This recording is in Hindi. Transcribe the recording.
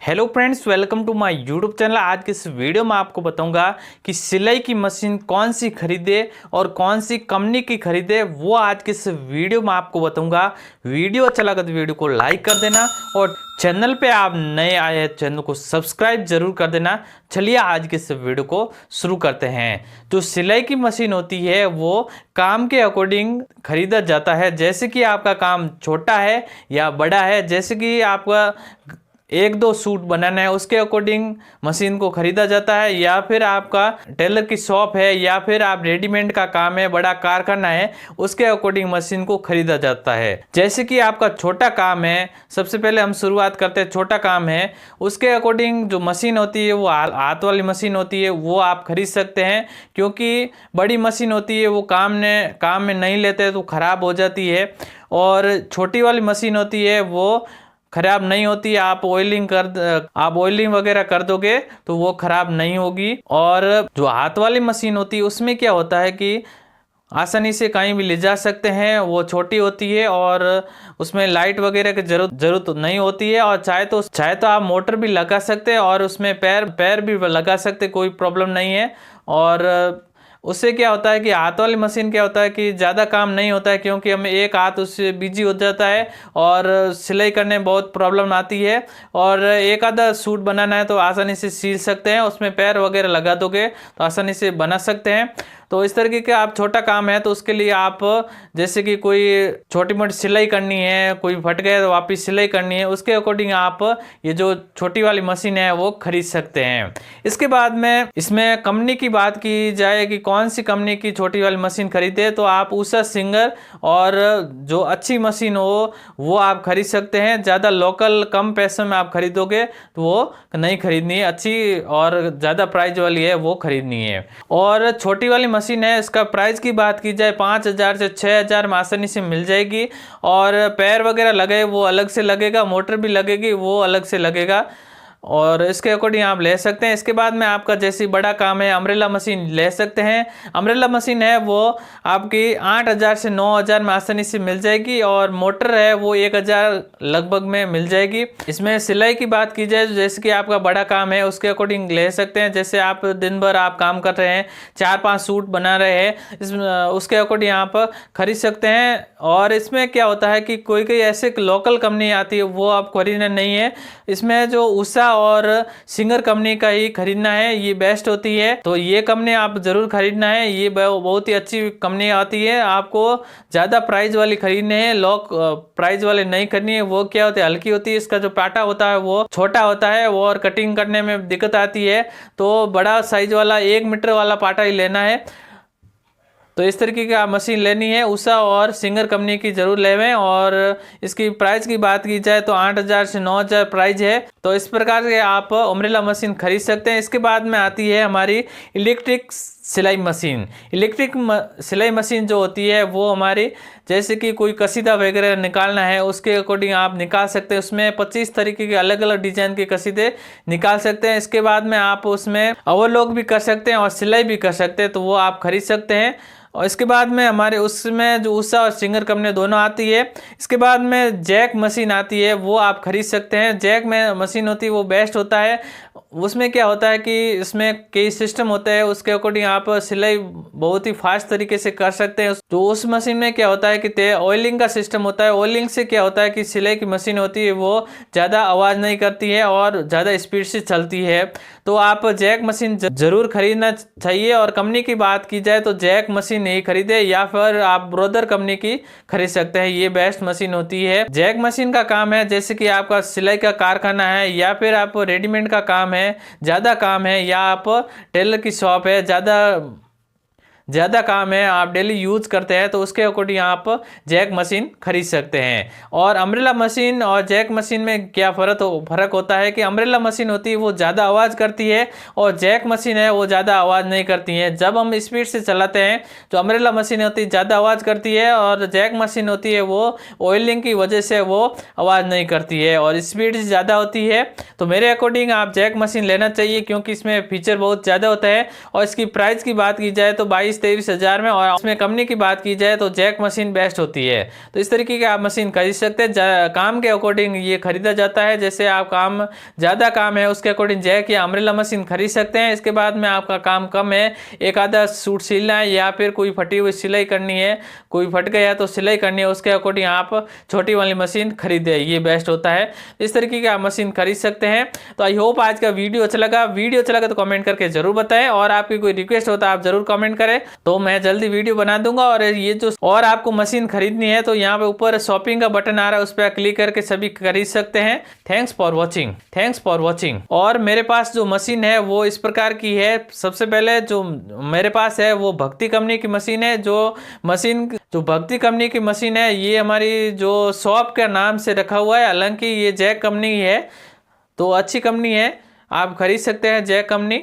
Hello friends, welcome to my YouTube channel. आज के इस वीडियो में आपको बताऊंगा कि सिलाई की मशीन कौन सी खरीदे और कौन सी कंपनी की खरीदे, वो आज के इस वीडियो में आपको बताऊंगा। वीडियो अच्छा लगा तो वीडियो को लाइक कर देना और चैनल पे आप नए आए हैं चैनल को सब्सक्राइब जरूर कर देना। चलिए आज के इस वीडियो को शुरू करते हैं। जो सिलाई की मशीन होती है वो काम के अकॉर्डिंग खरीदा जाता है। जैसे कि आपका काम छोटा है या बड़ा है, जैसे कि आपका एक दो सूट बनाना है उसके अकॉर्डिंग मशीन को खरीदा जाता है, या फिर आपका टेलर की शॉप है या फिर आप रेडीमेड का काम है, बड़ा कारखाना है, उसके अकॉर्डिंग मशीन को खरीदा जाता है। जैसे कि आपका छोटा काम है, सबसे पहले हम शुरुआत करते हैं। छोटा काम है उसके अकॉर्डिंग जो मशीन होती है वो हाथ वाली मशीन होती है, वो आप खरीद सकते हैं। क्योंकि बड़ी मशीन होती है वो काम में नहीं लेते तो खराब हो जाती है, और छोटी वाली मशीन होती है वो खराब नहीं होती। आप ऑयलिंग वगैरह कर दोगे तो वो खराब नहीं होगी। और जो हाथ वाली मशीन होती है उसमें क्या होता है कि आसानी से कहीं भी ले जा सकते हैं। वो छोटी होती है और उसमें लाइट वगैरह की जरूरत नहीं होती है, और चाहे तो आप मोटर भी लगा सकते हैं और उसमें पैर भी लगा सकते, कोई प्रॉब्लम नहीं है। और उससे क्या होता है कि हाथ वाली मशीन क्या होता है कि ज़्यादा काम नहीं होता है, क्योंकि हमें एक हाथ उससे बिजी हो जाता है और सिलाई करने में बहुत प्रॉब्लम आती है। और एक आधा सूट बनाना है तो आसानी से सिल सकते हैं, उसमें पैर वगैरह लगा दोगे तो आसानी से बना सकते हैं। तो इस तरीके का आप छोटा काम है तो उसके लिए आप जैसे कि कोई छोटी मोटी सिलाई करनी है, कोई फट गया तो वापस सिलाई करनी है, उसके अकॉर्डिंग आप ये जो छोटी वाली मशीन है वो खरीद सकते हैं। इसके बाद में इसमें कंपनी की बात की जाए कि कौन सी कंपनी की छोटी वाली मशीन खरीदे, तो आप उषा सिंगर और जो अच्छी मशीन हो वो आप खरीद सकते हैं। ज़्यादा लोकल कम पैसों में आप खरीदोगे तो वो नहीं खरीदनी है, अच्छी और ज़्यादा प्राइस वाली है वो खरीदनी है। और छोटी वाली मशीन है, इसका प्राइस की बात की जाए 5,000 से 6,000 में आसानी से मिल जाएगी। और पैर वगैरह लगे वो अलग से लगेगा, मोटर भी लगेगी वो अलग से लगेगा, और इसके अकॉर्डिंग आप ले सकते हैं। इसके बाद में आपका जैसे बड़ा काम है अम्ब्रेला मशीन ले सकते हैं। अम्ब्रेला मशीन है वो आपकी 8,000 से 9,000 में आसानी से मिल जाएगी, और मोटर है वो 1,000 लगभग में मिल जाएगी। इसमें सिलाई की बात की जाए तो जैसे कि आपका बड़ा काम है उसके अकॉर्डिंग ले सकते हैं। जैसे आप दिन भर आप काम कर रहे हैं, 4-5 सूट बना रहे हैं, उसके अकॉर्डिंग आप खरीद सकते हैं। और इसमें क्या होता है कि कोई ऐसे लोकल कंपनी आती है वो आप खरीदना नहीं है। इसमें जो उषा और सिंगर कंपनी का ही खरीदना है, ये बेस्ट होती है। तो ये कंपनी आप जरूर खरीदना है, ये बहुत ही अच्छी कंपनी आती है। आपको ज़्यादा प्राइस वाली खरीदनी है, लो प्राइस वाले नहीं खरीदनी है। वो क्या होती है, हल्की होती है, इसका जो पाटा होता है वो छोटा होता है और कटिंग करने में दिक्कत आती है। तो बड़ा साइज वाला 1 मीटर वाला पाटा ही लेना है। तो इस तरीके की आप मशीन लेनी है, उषा और सिंगर कंपनी की जरूर लेवें। और इसकी प्राइस की बात की जाए तो 8,000 से 9,000 प्राइस है। तो इस प्रकार से आप अम्ब्रेला मशीन खरीद सकते हैं। इसके बाद में आती है हमारी इलेक्ट्रिक सिलाई मशीन। इलेक्ट्रिक सिलाई मशीन जो होती है वो हमारी जैसे कि कोई कसीदा वगैरह निकालना है उसके अकॉर्डिंग आप निकाल सकते हैं। उसमें 25 तरीके के अलग अलग डिजाइन के कसीदे निकाल सकते हैं। इसके बाद में आप उसमें ओवरलॉक भी कर सकते हैं और सिलाई भी कर सकते हैं, तो वो आप खरीद सकते हैं। और इसके बाद में हमारे उसमें जो उषा और सिंगर कंपनी दोनों आती है। इसके बाद में जैक मशीन आती है, वो आप खरीद सकते हैं। जैक में मशीन होती है वो बेस्ट होता है। उसमें क्या होता है कि इसमें कई सिस्टम होते हैं, उसके अकॉर्डिंग आप सिलाई बहुत ही फास्ट तरीके से कर सकते हैं। तो उस मशीन में क्या होता है कि ऑयलिंग का सिस्टम होता है। ऑयलिंग से क्या होता है कि सिलाई की मशीन होती है वो ज़्यादा आवाज़ नहीं करती है और ज़्यादा स्पीड से चलती है। तो आप जैक मशीन जरूर खरीदना चाहिए। और कंपनी की बात की जाए तो जैक मशीन नहीं खरीदे, या फिर आप ब्रोदर कंपनी की खरीद सकते हैं, ये बेस्ट मशीन होती है। जैक मशीन का काम है जैसे कि आपका सिलाई का कारखाना है या फिर आप रेडीमेड का काम है, ज़्यादा काम है, या आप टेलर की शॉप है, ज़्यादा काम है, आप डेली यूज करते हैं, तो उसके अकॉर्डिंग आप जैक मशीन खरीद सकते हैं। और अम्ब्रेला मशीन और जैक मशीन में क्या फ़र्क होता है कि अम्ब्रेला मशीन होती है वो ज़्यादा आवाज़ करती है और जैक मशीन है वो ज़्यादा आवाज़ नहीं करती है। जब हम स्पीड से चलाते हैं तो अम्ब्रेला मशीन होती है ज़्यादा आवाज़ करती है, और जैक मशीन होती है वो ऑयलिंग की वजह से वो आवाज़ नहीं करती है और स्पीड ज़्यादा होती है। तो मेरे अकॉर्डिंग आप जैक मशीन लेना चाहिए, क्योंकि इसमें फीचर बहुत ज़्यादा होता है। और इसकी प्राइस की बात की जाए तो 22 22-23 हज़ार में। और उसमें कंपनी की बात की जाए तो जैक मशीन बेस्ट होती है। तो इस तरीके की आप मशीन खरीद सकते हैं। काम के अकॉर्डिंग ये खरीदा जाता है, जैसे आप काम ज़्यादा काम है उसके अकॉर्डिंग जैक या अम्ब्रेला मशीन खरीद सकते हैं। इसके बाद में आपका काम कम है, एक आधा सूट सिलना है या फिर कोई फटी हुई सिलाई करनी है, कोई फट गया तो सिलाई करनी है, उसके अकॉर्डिंग आप छोटी वाली मशीन खरीदें, ये बेस्ट होता है। इस तरीके की आप मशीन खरीद सकते हैं। तो आई होप आज का वीडियो अच्छा लगा तो कमेंट करके जरूर बताएं, और आपकी कोई रिक्वेस्ट होता है आप जरूर कमेंट करें, तो मैं जल्दी वीडियो बना दूंगा। और ये जो और आपको मशीन खरीदनी है तो यहाँ पे ऊपर शॉपिंग का बटन आ रहा है, उस पर क्लिक करके सभी खरीद सकते हैं। Thanks for watching. और मेरे पास जो मशीन है वो इस प्रकार की है। सबसे पहले जो मेरे पास है वो भक्ति कंपनी की मशीन है। जो भक्ति कंपनी की मशीन है ये हमारी जो शॉप के नाम से रखा हुआ है, हालांकि ये जैक कंपनी है, तो अच्छी कंपनी है, आप खरीद सकते हैं जैक कंपनी।